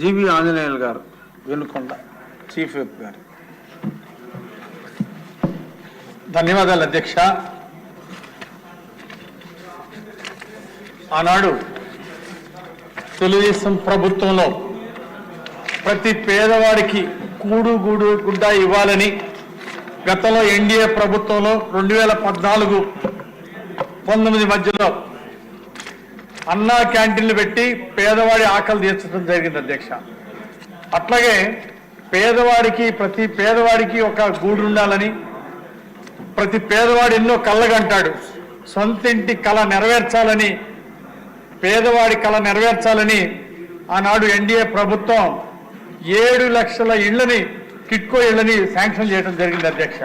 జీవి ఆంజనేయులు గారు Venukonda chief whip గారు. ధన్యవాదాలు అధ్యక్ష. ఆనాడు తెలుగుదేశం ప్రభుత్వంలో ప్రతి పేదవాడికి కూడు గూడు గుడ్డ ఇవ్వాలని గతంలో ఎన్డీఏ ప్రభుత్వంలో 2014-19 మధ్యలో అన్నా క్యాంటీన్లు పెట్టి పేదవాడి ఆకలి తీర్చడం జరిగింది అధ్యక్ష. అట్లాగే ప్రతి పేదవాడికి ఒక గూడు ఉండాలని, ప్రతి పేదవాడు ఎన్నో కళ్ళగంటాడు, సొంతింటి కళ నెరవేర్చాలని, పేదవాడి కళ నెరవేర్చాలని ఆనాడు ఎన్డీఏ ప్రభుత్వం 7 లక్షల ఇళ్లని, కిట్కో ఇళ్లని శాంక్షన్ చేయడం జరిగింది అధ్యక్ష.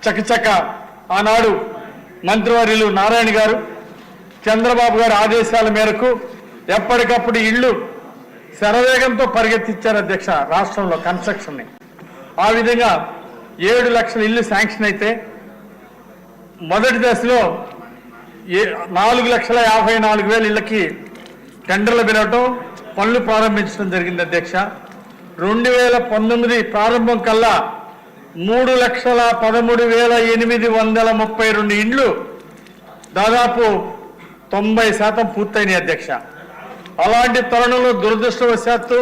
చకచక ఆనాడు మంత్రివర్యులు నారాయణ గారు, చంద్రబాబు గారి ఆదేశాల మేరకు ఎప్పటికప్పుడు ఇళ్లు శరవేగంతో పరిగెత్తించారు అధ్యక్ష రాష్ట్రంలో కన్స్ట్రక్షన్ని. ఆ విధంగా 7 లక్షల ఇళ్లు శాంక్షన్ అయితే మొదటి దశలో 4,54,000 ఇళ్లకి టెండర్లు పిలవటం, పనులు ప్రారంభించడం జరిగింది అధ్యక్ష. 2019 ప్రారంభం కల్లా 3,13,832 ఇండ్లు దాదాపు 90% పూర్తయినాయి అధ్యక్ష. అలాంటి తరుణంలో దురదృష్టవశాత్తు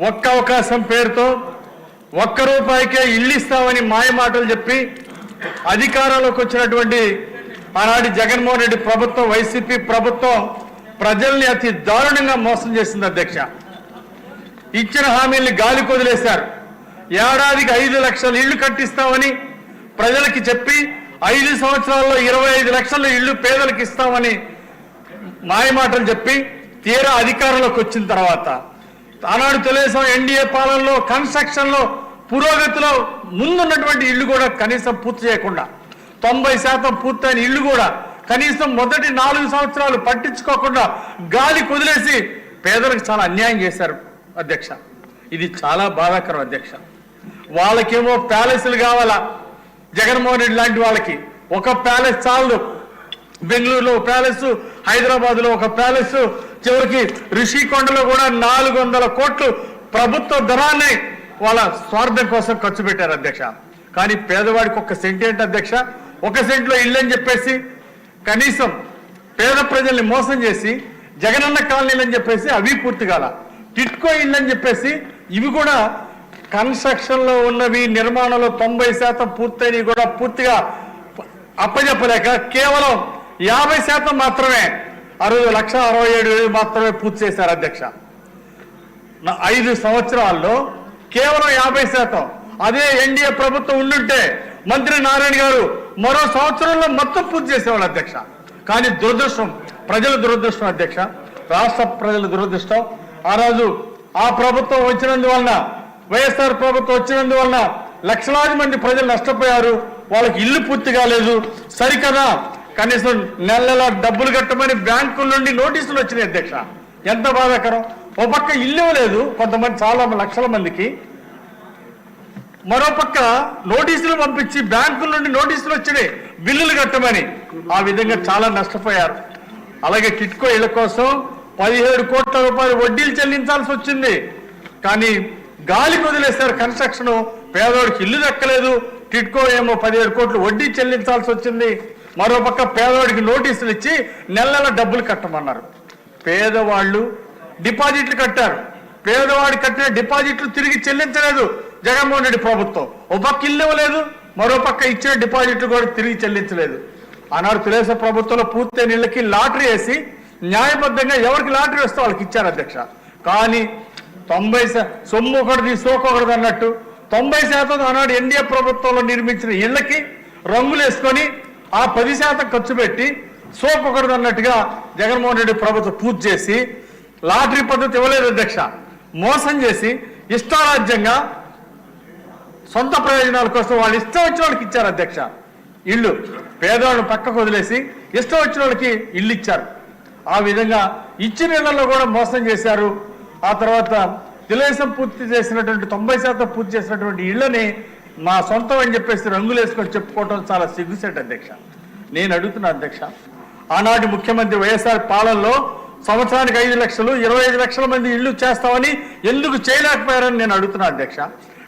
ఒక్క అవకాశం పేరుతో ₹1 ఇల్లు ఇస్తామని మాయమాటలు చెప్పి అధికారంలోకి వచ్చినటువంటి ఆనాటి జగన్మోహన్ రెడ్డి ప్రభుత్వం, వైసీపీ ప్రభుత్వం ప్రజల్ని అతి దారుణంగా మోసం చేసింది అధ్యక్ష. ఇచ్చిన హామీల్ని గాలి కొదిలేశారు. ఏడాదికి 5 లక్షల ఇళ్లు కట్టిస్తామని ప్రజలకి చెప్పి 5 సంవత్సరాల్లో 25 లక్షల ఇళ్లు పేదలకు ఇస్తామని మాయమాటలు చెప్పి తీరా అధికారంలోకి వచ్చిన తర్వాత ఆనాడు తెలుగుదేశం ఎన్డీఏ పాలనలో కన్స్ట్రక్షన్లో పురోగతిలో ముందున్నటువంటి ఇళ్లు కూడా కనీసం పూర్తి చేయకుండా 90% పూర్తయిన ఇళ్లు కూడా కనీసం మొదటి 4 సంవత్సరాలు పట్టించుకోకుండా గాలి కుదిలేసి పేదలకు చాలా అన్యాయం చేశారు అధ్యక్ష. ఇది చాలా బాధాకరం అధ్యక్ష. వాళ్ళకేమో ప్యాలెస్లు కావాలా, జగన్మోహన్ రెడ్డి లాంటి వాళ్ళకి ఒక ప్యాలెస్ చాలు. బెంగళూరులో ఒక ప్యాలెస్, హైదరాబాద్లో ఒక ప్యాలెస్, చివరికి రిషికొండలో కూడా 400 కోట్లు ప్రభుత్వ ధనాన్ని వాళ్ళ స్వార్థం కోసం ఖర్చు పెట్టారు అధ్యక్ష. కానీ పేదవాడికి 1 సెంట్ ఏంటి అధ్యక్ష? 1 సెంట్లో ఇల్లు అని చెప్పేసి కనీసం పేద ప్రజల్ని మోసం చేసి జగనన్న కాలనీలు అని చెప్పేసి అవి పూర్తి కాల, టిట్కో ఇల్లు అని చెప్పేసి ఇవి కూడా కన్స్ట్రక్షన్లో ఉన్నవి, నిర్మాణంలో 90% పూర్తయినవి కూడా పూర్తిగా అప్పచెప్పలేక కేవలం 50% మాత్రమే 60,67,000 మాత్రమే పూర్తి చేశారు అధ్యక్ష. 5 సంవత్సరాల్లో కేవలం 50%. అదే ఎన్డీఏ ప్రభుత్వం ఉండుంటే మంత్రి నారాయణ గారు మరో సంవత్సరంలో మొత్తం పూర్తి చేసేవాళ్ళు అధ్యక్ష. కానీ దురదృష్టం, ప్రజల దురదృష్టం అధ్యక్ష, రాష్ట్ర ప్రజల దురదృష్టం. ఆ రోజు ఆ ప్రభుత్వం వచ్చినందువలన, వైఎస్ఆర్ ప్రభుత్వం వచ్చినందువలన లక్షలాది మంది ప్రజలు నష్టపోయారు. వాళ్ళకి ఇల్లు పూర్తి కాలేదు. సరికదా కనీసం నెల డబ్బులు కట్టమని బ్యాంకుల నుండి నోటీసులు వచ్చినాయి అధ్యక్ష. ఎంత బాధాకరం. ఓ పక్క ఇల్లు లేదు కొంతమంది, చాలా లక్షల మందికి, మరోపక్క నోటీసులు పంపించి బ్యాంకుల నుండి నోటీసులు వచ్చినాయి బిల్లులు కట్టమని. ఆ విధంగా చాలా నష్టపోయారు. అలాగే టిట్కో ఇళ్ల కోసం 17 కోట్ల రూపాయలు వడ్డీలు చెల్లించాల్సి వచ్చింది. కానీ గాలి వదిలేశారు కన్స్ట్రక్షన్. పేదవాడికి ఇల్లు దక్కలేదు. టిట్కో ఏమో 17 కోట్లు వడ్డీ చెల్లించాల్సి వచ్చింది. మరోపక్క పేదవాడికి నోటీసులు ఇచ్చి నెల డబ్బులు కట్టమన్నారు. పేదవాళ్ళు డిపాజిట్లు కట్టారు. పేదవాడి కట్టిన డిపాజిట్లు తిరిగి చెల్లించలేదు జగన్మోహన్ రెడ్డి ప్రభుత్వం. ఓ పక్క ఇల్లు ఇవ్వలేదు, మరోపక్క ఇచ్చిన డిపాజిట్లు కూడా తిరిగి చెల్లించలేదు. ఆనాడు తెలుగుదేశం ప్రభుత్వంలో పూర్తయిన ఇళ్ళకి లాటరీ వేసి న్యాయబద్ధంగా ఎవరికి లాటరీ వస్తే వాళ్ళకి ఇచ్చారు అధ్యక్ష. కానీ 90 సొమ్ము ఒకటిది సోకొకటిది అన్నట్టు 90% ఆనాడు ఎన్డీఏ ప్రభుత్వంలో నిర్మించిన ఇళ్లకి రంగులు వేసుకొని ఆ 10% ఖర్చు పెట్టి సోకొకటిది అన్నట్టుగా జగన్మోహన్ రెడ్డి ప్రభుత్వం పూర్తి చేసి లాటరీ పద్ధతి ఇవ్వలేదు అధ్యక్ష. మోసం చేసి ఇష్టారాజ్యంగా సొంత ప్రయోజనాల కోసం వాళ్ళు ఇష్టం వచ్చిన వాళ్ళకి ఇచ్చారు అధ్యక్ష ఇల్లు. పేదవాళ్ళని పక్కకు వదిలేసి ఇష్టం వచ్చిన వాళ్ళకి ఇల్లు ఇచ్చారు. ఆ విధంగా ఇచ్చిన ఇళ్లలో కూడా మోసం చేశారు. ఆ తర్వాత తెలుగుదేశం పూర్తి చేసినటువంటి 90% పూర్తి చేసినటువంటి ఇళ్లని మా సొంతం అని చెప్పేసి రంగులు వేసుకొని చెప్పుకోవటం చాలా సిగ్గుసేట అధ్యక్ష. నేను అడుగుతున్నా అధ్యక్ష, ఆనాటి ముఖ్యమంత్రి వైఎస్ఆర్ పాలనలో సంవత్సరానికి 5 లక్షలు 25 లక్షల మంది ఇళ్లు చేస్తామని ఎందుకు చేయలేకపోయారని నేను అడుగుతున్నా అధ్యక్ష.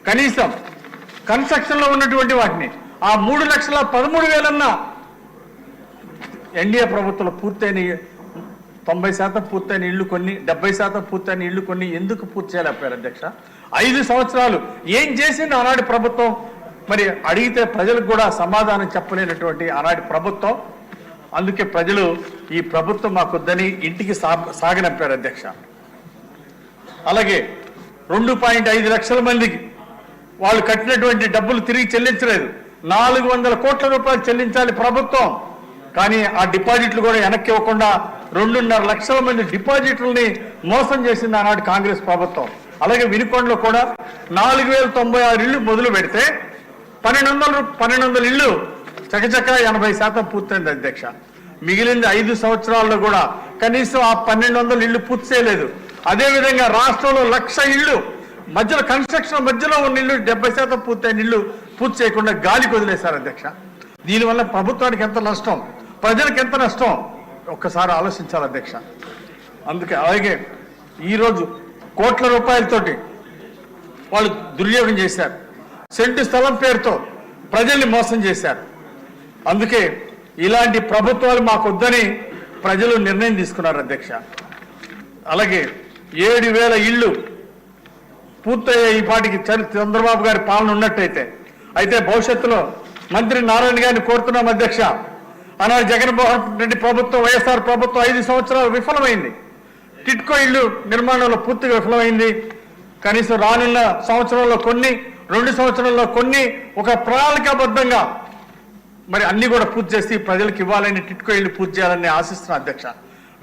కనీసం కన్స్ట్రక్షన్లో ఉన్నటువంటి వాటిని ఆ 3,13,000 ఎన్డీఏ ప్రభుత్వంలో పూర్తయిన 90% పూర్తయిన ఇళ్లు కొన్ని 70% పూర్తయిన ఇళ్లు కొన్ని ఎందుకు పూర్తి చేయలేకపోయారు అధ్యక్ష? 5 సంవత్సరాలు ఏం చేసింది ఆనాటి ప్రభుత్వం? మరి అడిగితే ప్రజలకు కూడా సమాధానం చెప్పలేనటువంటి ఆనాటి ప్రభుత్వం. అందుకే ప్రజలు ఈ ప్రభుత్వం మాకొద్దని ఇంటికి సాగనంపారు అధ్యక్ష. అలాగే 2.5 లక్షల మందికి వాళ్ళు కట్టినటువంటి డబ్బులు తిరిగి చెల్లించలేదు. 400 కోట్ల రూపాయలు చెల్లించాలి ప్రభుత్వం. కానీ ఆ డిపాజిట్లు కూడా వెనక్కి ఇవ్వకుండా 2.5 లక్షల మంది డిపాజిట్లని మోసం చేసింది ఆనాటి కాంగ్రెస్ ప్రభుత్వం. అలాగే వినుకొండలో కూడా 4,096 ఇళ్లు మొదలు పెడితే 1,200 ఇళ్లు చకచక 80% పూర్తయింది అధ్యక్ష. మిగిలింది 5 సంవత్సరాల్లో కూడా కనీసం ఆ 1,200 ఇళ్లు పూర్తి చేయలేదు. అదేవిధంగా రాష్ట్రంలో 1,00,000 ఇళ్లు మధ్యలో కన్స్ట్రక్షన్ మధ్యలో ఉన్న ఇళ్లు 70% పూర్తయిన ఇళ్లు పూర్తి చేయకుండా గాలికి వదిలేశారు అధ్యక్ష. దీనివల్ల ప్రభుత్వానికి ఎంత నష్టం, ప్రజలకు ఎంత నష్టం ఒక్కసారి ఆలోచించాలి అధ్యక్ష. అందుకే అలాగే ఈరోజు కోట్ల రూపాయలతోటి వాళ్ళు దుర్యోగం చేశారు. సెంటు స్థలం పేరుతో ప్రజల్ని మోసం చేశారు. అందుకే ఇలాంటి ప్రభుత్వాలు మాకు వద్దని ప్రజలు నిర్ణయం తీసుకున్నారు అధ్యక్ష. అలాగే 7,000 ఇళ్లు పూర్తయ్యే ఈ పాటికి చంద్రబాబు గారి పాలన ఉన్నట్టయితే అయితే భవిష్యత్తులో మంత్రి నారాయణ గారిని కోరుతున్నాం అధ్యక్ష. ఆనాడు జగన్మోహన్ రెడ్డి ప్రభుత్వం వైఎస్ఆర్ ప్రభుత్వం 5 సంవత్సరాలు విఫలమైంది. టిట్కో ఇళ్లు నిర్మాణంలో పూర్తిగా విఫలమైంది. కనీసం రానున్న సంవత్సరంలో కొన్ని 2 సంవత్సరాల్లో కొన్ని ఒక ప్రణాళికాబద్ధంగా మరి అన్ని కూడా పూర్తి చేసి ప్రజలకు ఇవ్వాలని టిట్కో ఇళ్లు పూర్తి చేయాలని ఆశిస్తున్నా అధ్యక్ష.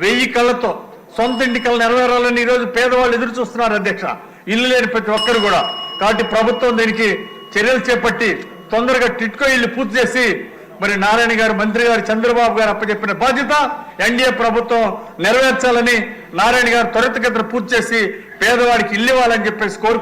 1000 కళ్ళతో సొంత ఇంటి కళ్ళు నెరవేరాలని ఈరోజు పేదవాళ్ళు ఎదురు చూస్తున్నారు అధ్యక్ష. ఇల్లు లేని ప్రతి ఒక్కరు కూడా. కాబట్టి ప్రభుత్వం దీనికి చర్యలు చేపట్టి తొందరగా టిట్కో ఇళ్లు పూర్తి చేసి మరి నారాయణ గారు మంత్రి గారు చంద్రబాబు గారు అప్పచెప్పిన బాధ్యత ఎన్డీఏ ప్రభుత్వం నెరవేర్చాలని నారాయణ గారు త్వరితగతిన పూర్తి చేసి పేదవాడికి ఇల్లు ఇవ్వాలని చెప్పేసి కోరు